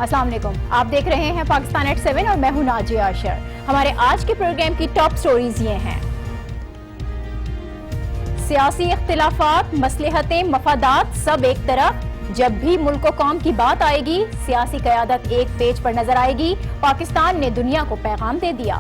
अस्सलाम वालेकुम, आप देख रहे हैं पाकिस्तान एट 7 और मैं हूं नाजिया अशर। हमारे आज के प्रोग्राम की टॉप स्टोरीज ये हैं। सियासी इख्तिलाफात, मसलहतें, मफादात सब एक तरफ, जब भी मुल्क व कौम की बात आएगी सियासी क़यादत एक पेज पर नजर आएगी। पाकिस्तान ने दुनिया को पैगाम दे दिया।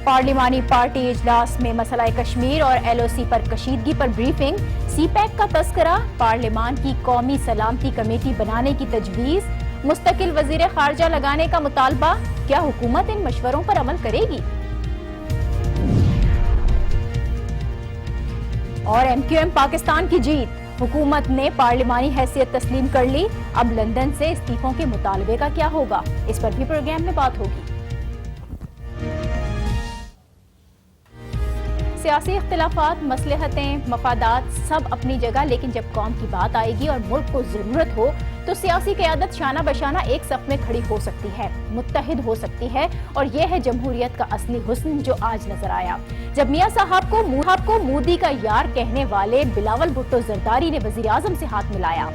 पार्लिमानी पार्टी इजलास में मसला कश्मीर और LOC पर कशीदगी पर ब्रीफिंग, CPEC का तस्करा, पार्लिमान की कौमी सलामती कमेटी बनाने की तजवीज़, मुस्तकिल वजीर खारजा लगाने का मुतालबा, क्या हुकूमत इन मशवरों पर अमल करेगी? और MQM पाकिस्तान की जीत, हुकूमत ने पार्लिमानी हैसियत तस्लीम कर ली, अब लंदन से इस्तीफों के मुतालबे का क्या होगा, इस पर भी प्रोग्राम में बात होगी। सियासी इख्तिलाफात, मसलहतें, मफादात सब अपनी जगह, लेकिन जब कौम की बात आएगी और मुल्क को जरूरत हो तो सियासी क़यादत शाना बशाना एक सफ में खड़ी हो सकती है, मुत्तहिद हो सकती है। और यह है जमहूरियत का असली हुस्न जो आज नजर आया, जब मियां साहब को मोदी का यार कहने वाले बिलावल भुट्टो जरदारी ने वजीर आजम से हाथ मिलाया।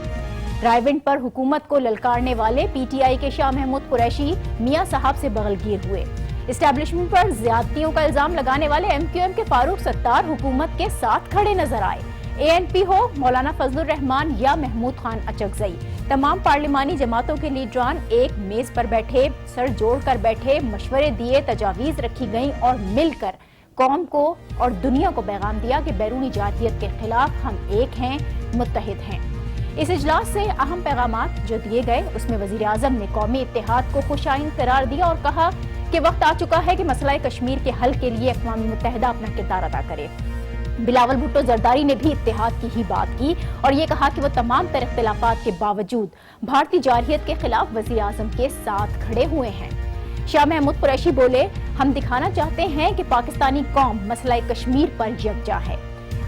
रायविंड पर हुकूमत को ललकारने वाले PTI के शाह महमूद कुरैशी मियां साहब से बगलगीर हुए। इस्टेब्लिशमेंट पर ज्यादतियों का इल्जाम लगाने वाले MQM के फारूक सत्तार हुकूमत के साथ खड़े नजर आए। ANP हो मौलाना फजलुर रहमान या महमूद खान अचकजई, तमाम पार्लिमानी जमातों के लीडरान एक मेज पर बैठे, सर जोड़ कर बैठे, मशवरे दिए, तजावीज रखी गईं और मिलकर कौम को और दुनिया को पैगाम दिया कि बैरूनी जातियत के खिलाफ हम एक हैं, मुत्तहिद हैं। इस इजलास से अहम पैगामात जो दिए गए उसमें वजीर आजम ने कौमी इत्तेहाद को खुशाइन करार दिया और कहा कि वक्त आ चुका है कि मसला कश्मीर के हल के लिए अक़वाम मुत्तहिदा अपना किरदार अदा करे। बिलावल भुट्टो जरदारी ने भी इत्तेहाद की ही बात की और ये कहा कि वो तमाम तर इख्तिलाफात के बावजूद भारतीय जारहियत के खिलाफ वज़ीर आज़म के साथ खड़े हुए हैं। शाह महमूद कुरैशी बोले, हम दिखाना चाहते हैं कि पाकिस्तानी कौम मसला कश्मीर पर यकजा है।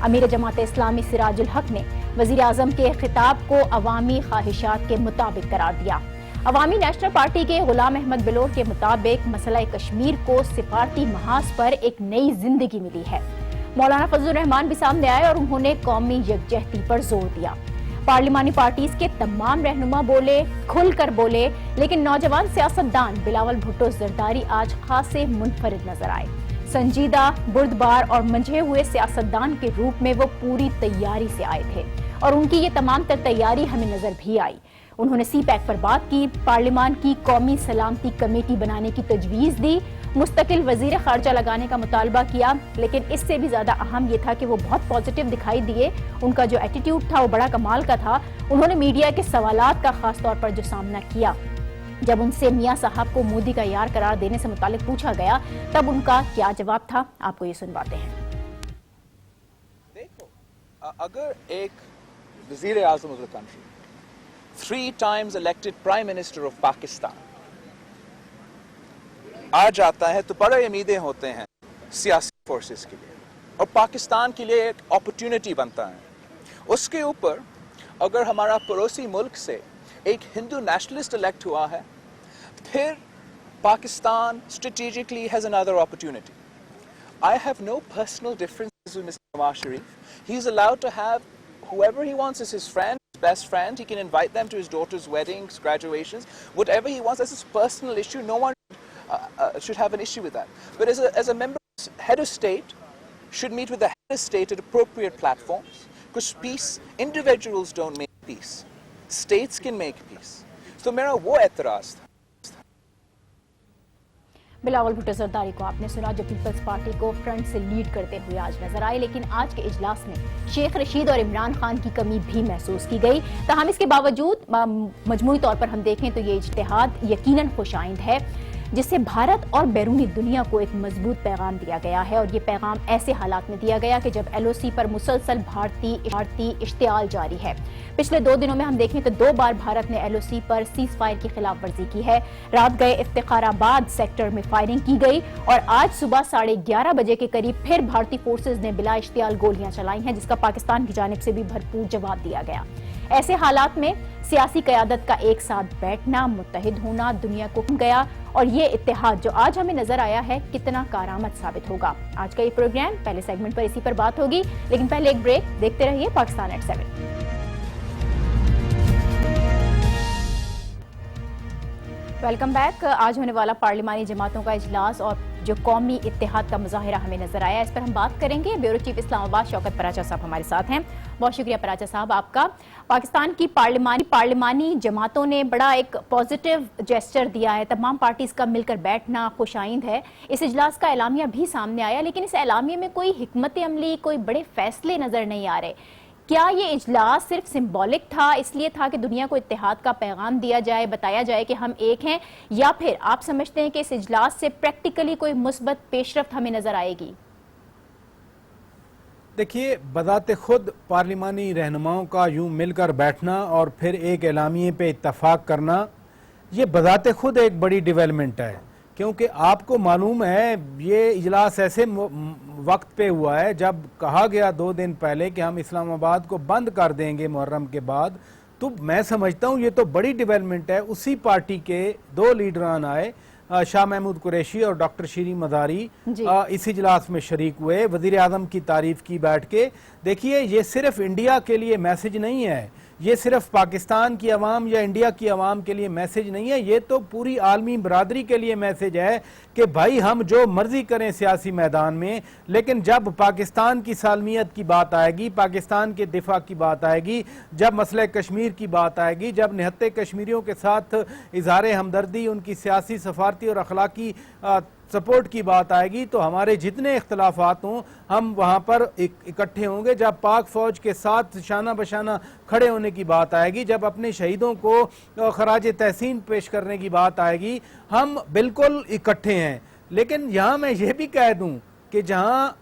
अमीर जमात इस्लामी सिराजुल हक ने वज़ीर आज़म के खिताब को अवामी ख्वाहिशात के मुताबिक करार दिया। अवामी नेशनल पार्टी के गुलाम अहमद बिलोर के मुताबिक मसला कश्मीर को सिफारती महाज पर एक नई जिंदगी मिली है। मौलाना फजलुर रहमान भी सामने आए और उन्होंने कौमी यकजहती पर जोर दिया। पार्लिमानी पार्टीज के तमाम रहनुमा बोले, खुलकर बोले, लेकिन नौजवान सियासतदान बिलावल भुट्टो जरदारी आज खासे मुनफरिद नजर आए। संजीदा, बुर्दबार और मंझे हुए सियासतदान के रूप में वो पूरी तैयारी से आए थे और उनकी ये तमाम तर तैयारी हमें नजर भी आई। उन्होंने CPEC पर बात की, पार्लिमान की कौमी सलामती कमेटी बनाने की तजवीज़ दी, मुस्तकिल वजीर खारजा लगाने का मुतालबा किया, लेकिन इससे भी ज्यादा अहम ये था कि वो बहुत पॉजिटिव दिखाई दिए। उनका जो एटीट्यूड था वो बड़ा कमाल का था। उन्होंने मीडिया के सवालात का खास तौर पर जो सामना किया, जब उनसे मियां साहब को मोदी का यार करार देने से मुतालिक पूछा गया तब उनका क्या जवाब था, आपको ये सुनवाते हैं। देखो, अगर एक वजीर आज़म of the country, 3 times elected Prime Minister of Pakistan आ जाता है तो बड़े उम्मीदें होते हैं सियासी फोर्सेस के लिए और पाकिस्तान के लिए एक अपॉर्चुनिटी बनता है। उसके ऊपर अगर हमारा पड़ोसी मुल्क से एक हिंदू नेशनलिस्ट इलेक्ट हुआ है, फिर Pakistan strategically has another opportunity. I have no personal differences with Mr. Nawaz Sharif. He's allowed to have whoever he wants as his friend, his best friend. He can invite them to his daughter's weddings, graduations, whatever he wants. That's his personal issue. No one should have an issue with that. But as a member, head of state should meet with the head of state at appropriate platforms, because peace, individuals don't make peace. States can make peace. So मेरा वो एतराज़ था। बिलावल भुट्टो जरदारी को आपने सुना, जो peoples party को front से लीड करते हुए आज नजर आए, लेकिन आज के इजलास में शेख रशीद और इमरान खान की कमी भी महसूस की गई। ताहम इसके बावजूद मजमूई तौर पर हम देखें तो ये इज्तिहाद यकीनन खुशाइंद है, जिससे भारत और बैरूनी दुनिया को एक मजबूत पैगाम दिया गया है। और ये पैगाम ऐसे हालात में दिया गया कि जब LOC पर मुसलसल भारतीय इश्तियाल जारी है। पिछले 2 दिनों में हम देखें तो 2 बार भारत ने LOC पर सीज फायर की खिलाफ वर्जी की है। रात गए इफ्तिखाराबाद सेक्टर में फायरिंग की गई और आज सुबह 11:30 बजे के करीब फिर भारतीय फोर्सेज ने बिला इश्तियाल गोलियां चलाई हैं, जिसका पाकिस्तान की जानिब से भी भरपूर जवाब दिया गया। ऐसे हालात में सियासी क़यादत का एक साथ बैठना, मुत्तहिद होना दुनिया को गया और ये इत्तेहाद जो आज हमें नजर आया है कितना कारआमद साबित होगा। आज का ये प्रोग्राम पहले सेगमेंट पर इसी पर बात होगी, लेकिन पहले एक ब्रेक। देखते रहिए पाकिस्तान एट 7। Welcome back. आज होने वाला पार्लिमानी जमातों का इजलास और जो कौमी इत्तेहाद का मुजाहिरा हमें नजर आया, इस पर हम बात करेंगे। ब्यूरो चीफ इस्लामाबाद शौकत पराचा साहब हमारे साथ हैं। बहुत शुक्रिया पराचा साहब आपका। पाकिस्तान की पार्लिमानी जमातों ने बड़ा एक पॉजिटिव जेस्चर दिया है, तमाम पार्टीज का मिलकर बैठना खुशाइंद है। इस इजलास का एलामिया भी सामने आया, लेकिन इस एलामिया में कोई हिकमत अमली, कोई बड़े फैसले नजर नहीं आ रहे। क्या ये इजलास सिर्फ सिंबॉलिक था, इसलिए था कि दुनिया को इत्तेहाद का पैगाम दिया जाए, बताया जाए कि हम एक हैं, या फिर आप समझते हैं कि इस इजलास से प्रैक्टिकली कोई मुस्बत पेशरफ्त हमें नजर आएगी? देखिए, बजाते खुद पार्लिमानी रहनुमाओं का यूं मिलकर बैठना और फिर एक एलामिये पे इत्तफाक करना, ये बजाते खुद एक बड़ी डेवलपमेंट है, क्योंकि आपको मालूम है ये इजलास ऐसे वक्त पे हुआ है जब कहा गया 2 दिन पहले कि हम इस्लामाबाद को बंद कर देंगे मुहर्रम के बाद। तो मैं समझता हूँ ये तो बड़ी डेवलपमेंट है। उसी पार्टी के 2 लीडरान आए, शाह महमूद कुरैशी और डॉक्टर शीरीन मदारी, इस इजलास में शरीक हुए, वजीर आज़म की तारीफ की बैठ के। देखिए, ये सिर्फ इंडिया के लिए मैसेज नहीं है, ये सिर्फ पाकिस्तान की अवाम या इंडिया की अवाम के लिए मैसेज नहीं है, ये तो पूरी आलमी बरादरी के लिए मैसेज है कि भाई हम जो मर्जी करें सियासी मैदान में, लेकिन जब पाकिस्तान की सालमियत की बात आएगी, पाकिस्तान के दिफा की बात आएगी, जब मसला कश्मीर की बात आएगी, जब निहत्ते कश्मीरियों के साथ इजहार हमदर्दी, उनकी सियासी, सफारती और अखलाकी सपोर्ट की बात आएगी, तो हमारे जितने इख्तलाफात हों हम वहाँ पर इकट्ठे होंगे। जब पाक फौज के साथ शाना बशाना खड़े होने की बात आएगी, जब अपने शहीदों को खराज तहसीन पेश करने की बात आएगी, हम बिल्कुल इकट्ठे हैं। लेकिन यहाँ मैं ये भी कह दूँ कि जहाँ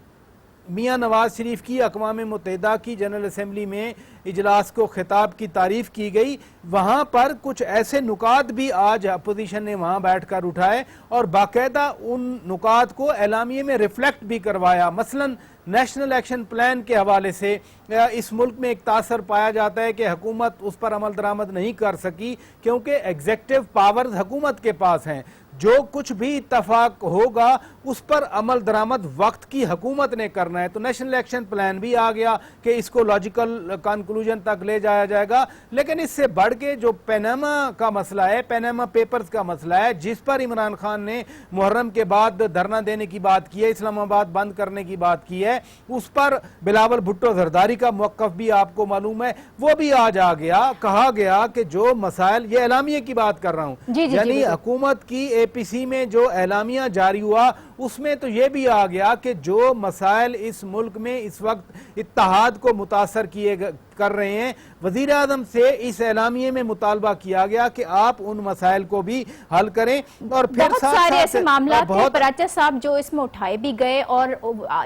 मियाँ नवाज शरीफ की अक़वाम मुत्तहिदा की जनरल असेंबली में इजलास को खिताब की तारीफ की गई, वहाँ पर कुछ ऐसे नुकात भी आज अपोजिशन ने वहाँ बैठकर उठाए और बाकायदा उन नुकात को एलामिये में रिफ्लेक्ट भी करवाया। मसलन नेशनल एक्शन प्लान के हवाले से इस मुल्क में एक तासर पाया जाता है कि हुकूमत उस पर अमल दरामद नहीं कर सकी क्योंकि एग्जेक्टिव पावर्स हुकूमत के पास हैं। जो कुछ भी इत्तफाक होगा उस पर अमल दरामद वक्त की हुकूमत ने करना है। तो नेशनल एक्शन प्लान भी आ गया कि इसको लॉजिकल कंक्लूजन तक ले जाया जाएगा। लेकिन इससे बढ़ के जो पनामा का मसला है, पनामा पेपर्स का मसला है, जिस पर इमरान खान ने मुहर्रम के बाद धरना देने की बात की है, इस्लामाबाद बंद करने की बात की है, उस पर बिलावल भुट्टो जरदारी का मौक़िफ़ भी आपको मालूम है, वो भी आज आ गया। कहा गया कि जो मसाइल, ये एलामिये की बात कर रहा हूँ, यानी हुकूमत की एपीसी में जो एलामिया जारी हुआ उसमें तो ये भी आ गया कि जो मसाइल इस मुल्क में इस वक्त इत्तेहाद को मुतासर कर रहे हैं, वजीर आज़म से इस एलामिये में मुतालबा किया गया कि आप उन मसाइल को भी हल करें। और फिर बहुत सारे ऐसे मामला थे पराचा साहब जो इसमें उठाए भी गए और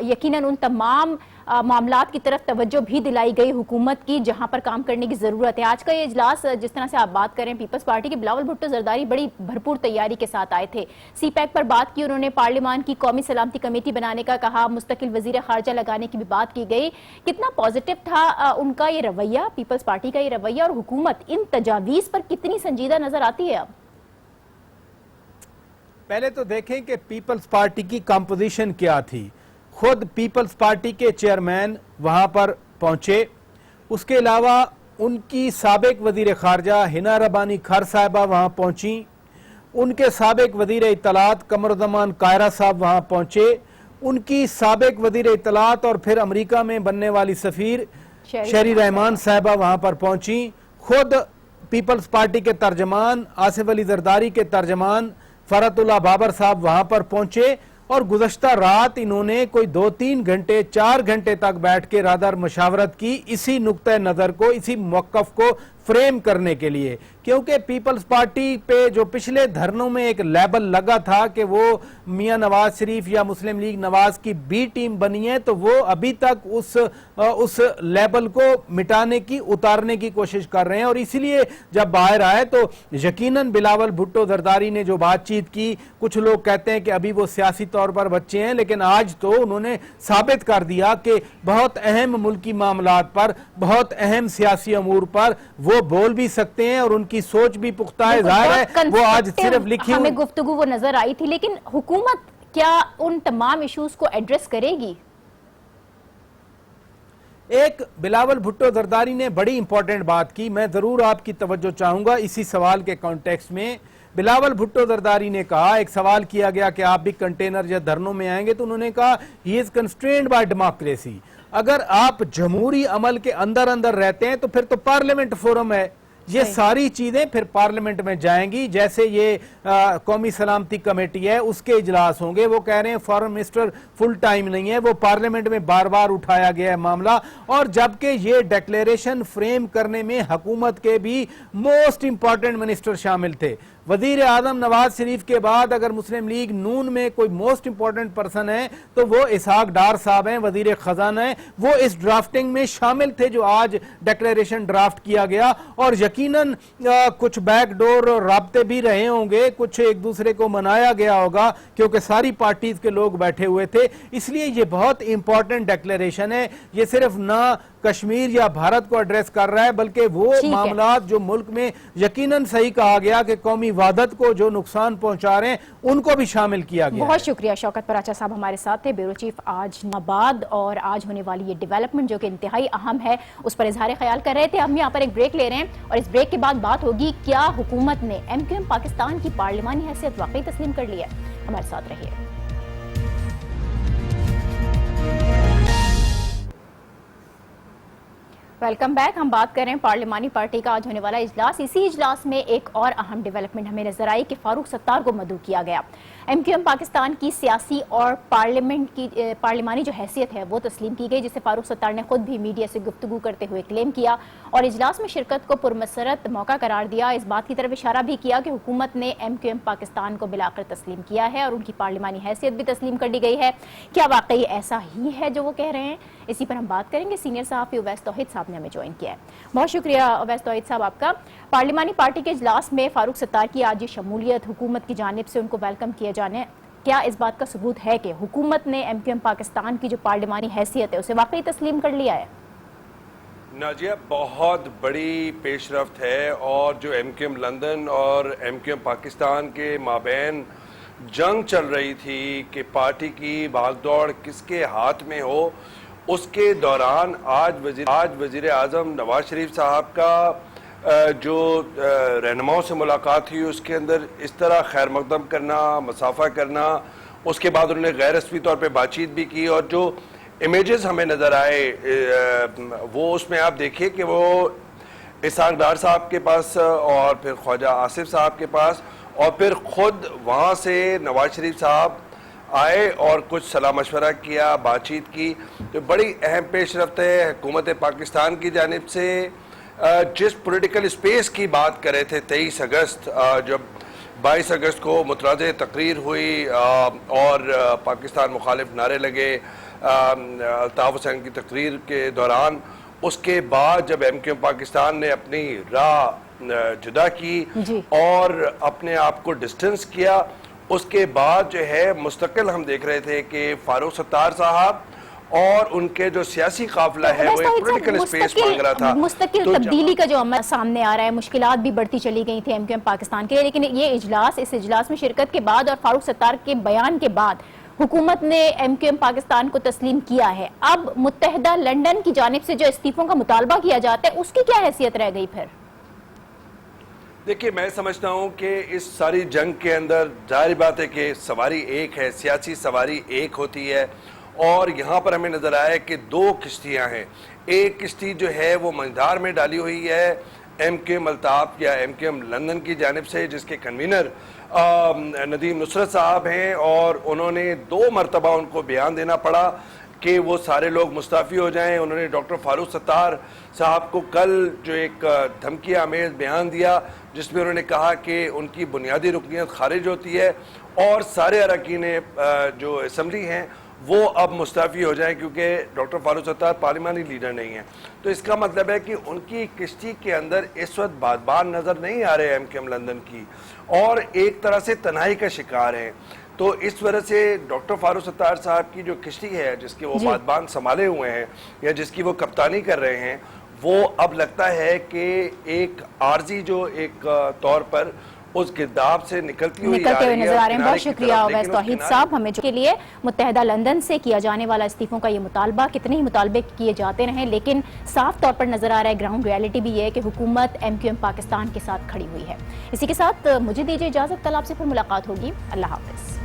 यकीनन उन तमाम मामलात की तरफ तवज्जो भी दिलाई गई हुकूमत की जहां पर काम करने की जरूरत है। आज का ये इजलास जिस तरह से आप बात करें, पीपल्स पार्टी के बिलावल भुट्टो जरदारी बड़ी भरपूर तैयारी के साथ आए थे, सी पैक पर बात की, उन्होंने पार्लियामान की कौमी सलामती कमेटी बनाने का कहा, मुस्तकिल वजीर खारजा लगाने की भी बात की गई। कितना पॉजिटिव था उनका ये रवैया, पीपल्स पार्टी का ये रवैया, और हुकूमत इन तजावीज पर कितनी संजीदा नजर आती है? अब पहले तो देखें कि पीपल्स पार्टी की कंपोजिशन क्या थी। खुद पीपल्स पार्टी के चेयरमैन वहाँ पर पहुँचे, उसके अलावा उनकी साबिक वजीर खारजा हिना रबानी खर साहिबा वहाँ पहुँची, उनके साबिक वजीर इत्तलात कमरुज़्ज़मान कायरा साहब वहाँ पहुँचे, उनकी साबिक वजीर इत्तलात और फिर अमेरिका में बनने वाली सफ़ीर शहरी रहमान साहिबा वहाँ पर पहुँची, खुद पीपल्स पार्टी के तर्जमान आसिफ अली जरदारी के तर्जमान फरतुल्लाह बाबर साहब वहाँ पर पहुँचे और गुज़श्ता रात इन्होंने कोई 2-3 घंटे 4 घंटे तक बैठ के रादर मशावरत की इसी नुक्ते नज़र को, इसी मौक़िफ़ को फ्रेम करने के लिए। क्योंकि पीपल्स पार्टी पे जो पिछले धरनों में एक लेबल लगा था कि वो मियां नवाज शरीफ या मुस्लिम लीग नवाज की बी टीम बनी है, तो वो अभी तक उस लेबल को मिटाने की, उतारने की कोशिश कर रहे हैं। और इसलिए जब बाहर आए तो यकीनन बिलावल भुट्टो जरदारी ने जो बातचीत की, कुछ लोग कहते हैं कि अभी वो सियासी तौर पर बच्चे हैं, लेकिन आज तो उन्होंने साबित कर दिया कि बहुत अहम मुल्की मामलात पर, बहुत अहम सियासी अमूर पर वो बोल भी सकते हैं और उनकी सोच भी पुख्ता है। जाहिर है वो आज सिर्फ लिखी हमें गुफ्तगू वो नजर आई थी, लेकिन हुकूमत क्या उन तमाम इश्यूज को एड्रेस करेगी? एक बिलावल भुट्टो जरदारी ने बड़ी इंपॉर्टेंट बात की, मैं जरूर आपकी तवज्जो चाहूंगा इसी सवाल के कॉन्टेक्स्ट में। بلاول بھٹو زرداری نے کہا, ایک سوال کیا گیا کہ آپ بھی کنٹینر یا دھرنوں میں آئیں گے, تو انہوں نے کہا ہی از کنسٹرینڈ بائی ڈیموکریسی. اگر آپ جمہوری عمل کے اندر رہتے ہیں تو پھر تو پارلیمنٹ فورم ہے, یہ ساری چیزیں پھر پارلیمنٹ میں جائیں گی. جیسے یہ قومی سلامتی کمیٹی ہے, اس کے اجلاس ہوں گے. وہ کہہ رہے ہیں فارن منسٹر فل ٹائم نہیں ہے, وہ پارلیمنٹ میں بار بار اٹھایا گیا ہے معاملہ. اور جبکہ یہ ڈیکلیریشن فریم کرنے میں حکومت کے بھی موسٹ امپورٹنٹ منسٹر شامل تھے. وزیر اعظم نواز شریف کے بعد اگر مسلم لیگ نون میں کوئی موسٹ امپورٹنٹ پرسن ہے تو وہ اسحاق ڈار صاحب ہیں, وزیر خزانہ ہیں. وہ اس ڈرافٹنگ میں شامل تھے جو آج ڈیکلیریشن ڈرافٹ کیا گیا. اور یقیناً کچھ بیک ڈور رابطے بھی رہے ہوں گے, کچھ ایک دوسرے کو منایا گیا ہوگا, کیونکہ ساری پارٹیز کے لوگ بیٹھے ہوئے تھے. اس لیے یہ بہت امپورٹنٹ ڈیکلیریشن ہے. یہ صرف نہ کشمیر یا بھارت کو ایڈریس کر رہا ہے, بلکہ وہ معاملات جو ملک میں یقیناً صحیح کہا گیا کہ قومی وحدت کو جو نقصان پہنچا رہے ہیں ان کو بھی شامل کیا گیا. بہت شکریہ شوکت پراچا صاحب ہمارے ساتھ تھے, بیورو چیف آج ناباد, اور آج ہونے والی یہ ڈیولپمنٹ جو کہ انتہائی اہم ہے اس پر اظہار خیال کر رہے تھے. ہم یہاں پر ایک بریک لے رہے ہیں, اور اس بریک کے بعد بات ہوگی کیا حکومت نے MQM پاکستان کی پارلیمانی حیثیت واقعی تسلیم کر لی ہے. ہمارے ساتھ رہیے. Welcome back. ہم بات کر رہے ہیں پارلیمانی پارٹی کا آج ہونے والا اجلاس. اسی اجلاس میں ایک اور اہم ڈیولپمنٹ ہمیں نظر آئی کہ فاروق ستار کو مدعو کیا گیا. MQM پاکستان کی سیاسی اور پارلیمانی جو حیثیت ہے وہ تسلیم کی گئی, جسے فاروق ستار نے خود بھی میڈیا سے گفتگو کرتے ہوئے کلیم کیا اور اجلاس میں شرکت کو پرمسرت موقع قرار دیا. اس بات کی طرف اشارہ بھی کیا کہ حکومت نے MQM پاکستان کو بالآخر تسلیم کیا ہے اور ان کی پارلیمانی حیثیت بھی تسلیم کر دی گئی ہے. کیا واقعی ایسا ہی ہے جو وہ کہہ رہے ہیں؟ اسی پر ہم بات کریں گے. سینئر صحافی اویس توحید صاحب نے ہمیں جوائن کیا ہے. بہت شکریہ اویس توحید صاحب آپ کا. پارلیمانی پارٹی کے اجلاس میں فاروق ستار کی آج یہ شمولیت, حکومت کی جانب سے ان کو ویلکم کیے جانے, کیا اس بات کا ثبوت ہے کہ حکومت نے MQM پاکستان کی جو پارلیمانی حیثیت ہے اسے واقعی تسلیم کر لیا ہے؟ ناجیہ, بہت بڑی پیش رفت ہے, اور جو MQM لندن اور MQM پاکستان کے مابین جنگ چل رہی تھی کہ پارٹی کی بھاگ دوڑ کس کے ہاتھ میں ہو, اس کے دوران آج وزیر اعظم نواز شریف صاحب کا جو رہنماؤں سے ملاقات ہوئی, اس کے اندر اس طرح خیر مقدم کرنا, مصافحہ کرنا, اس کے بعد انہوں نے غیر رسمی طور پہ بات چیت بھی کی, اور جو امیجز ہمیں نظر آئے وہ اس میں آپ دیکھیں کہ وہ اسحاق ڈار صاحب کے پاس اور پھر خواجہ آصف صاحب کے پاس, اور پھر خود وہاں سے نواز شریف صاحب آئے اور کچھ صلاح مشورہ کیا, بات چیت کی. تو بڑی اہم پیش رفت ہے حکومت پاکستان کی جانب سے. جس پولیٹیکل اسپیس کی بات کرے تھے 23 اگست, جب 22 اگست کو متنازع تقریر ہوئی اور پاکستان مخالف نعرے لگے الطاف حسین کی تقریر کے دوران, اس کے بعد جب MQM پاکستان نے اپنی راہ جدا کی اور اپنے آپ کو ڈسٹنس کیا, اس کے بعد جو ہے مستقل ہم دیکھ رہے تھے کہ فاروق ستار صاحب اور ان کے جو سیاسی قافلہ ہے وہ ایک پولیٹیکل اسپیس مانگ رہا تھا. مستقل تبدیلی کا جو عمل سامنے آ رہا ہے, مشکلات بھی بڑھتی چلی گئی تھی MQM پاکستان کے لیے, لیکن یہ اجلاس, اس اجلاس میں شرکت کے بعد اور فاروق ستار کے بیان کے بعد حکومت نے MQM پاکستان کو تسلیم کیا ہے. اب متحدہ لندن کی جانب سے جو استعفوں کا مطالبہ کیا جاتا ہے اس کی کیا حیثیت رہ گئی پھر؟ دیکھیے, میں سمجھتا ہوں کہ اس ساری جنگ کے اندر ظاہر بات ہے کہ سواری ایک ہے, سیاسی سواری ایک ہوتی ہے, اور یہاں پر ہمیں نظر آیا کہ 2 کشتیاں ہیں. ایک کشتی جو ہے وہ منجھدار میں ڈالی ہوئی ہے MQM الطاف یا MQM لندن کی جانب سے, جس کے کنوینر ندیم نصرت صاحب ہیں, اور انہوں نے 2 مرتبہ ان کو بیان دینا پڑا کہ وہ سارے لوگ مستعفی ہو جائیں. انہوں نے ڈاکٹر فاروق ستار صاحب کو کل جو ایک دھمکی آمیز بیان دیا جس میں انہوں نے کہا کہ ان کی بنیادی رکنیت خارج ہوتی ہے اور سارے اراکین جو اسمبلی ہیں وہ اب مستعفی ہو جائیں کیونکہ ڈاکٹر فاروق ستار پارلیمانی لیڈر نہیں ہیں. تو اس کا مطلب ہے کہ ان کی کشتی کے اندر اس وقت بادبان نظر نہیں آ رہے MQM لندن کی, اور ایک طرح سے تنہائی کا شکار ہیں. تو اس وجہ سے ڈاکٹر فاروق ستار صاحب کی جو کشتی ہے جس کے وہ بادبان سنبھالے ہوئے ہیں یا جس کی وہ کپتانی کر رہے ہیں, وہ اب لگتا ہے کہ ایک عارضی جو ایک طور پر اس گرداب سے نکلتے ہوئے نظر آ رہے ہیں. بہت شکریہ اویس لیکن اس توحید کنارے صاحب. ہمیں کے لیے متحدہ لندن سے کیا جانے والا استعفوں کا یہ مطالبہ کتنے ہی مطالبے کیے جاتے رہیں لیکن صاف طور پر نظر آ رہا ہے گراؤنڈ ریالٹی بھی یہ ہے کہ حکومت MQM پاکستان کے ساتھ کھڑی ہوئی ہے. اسی کے ساتھ مجھے دیجیے اجازت, کل آپ سے پھر ملاقات ہوگی. اللہ حافظ.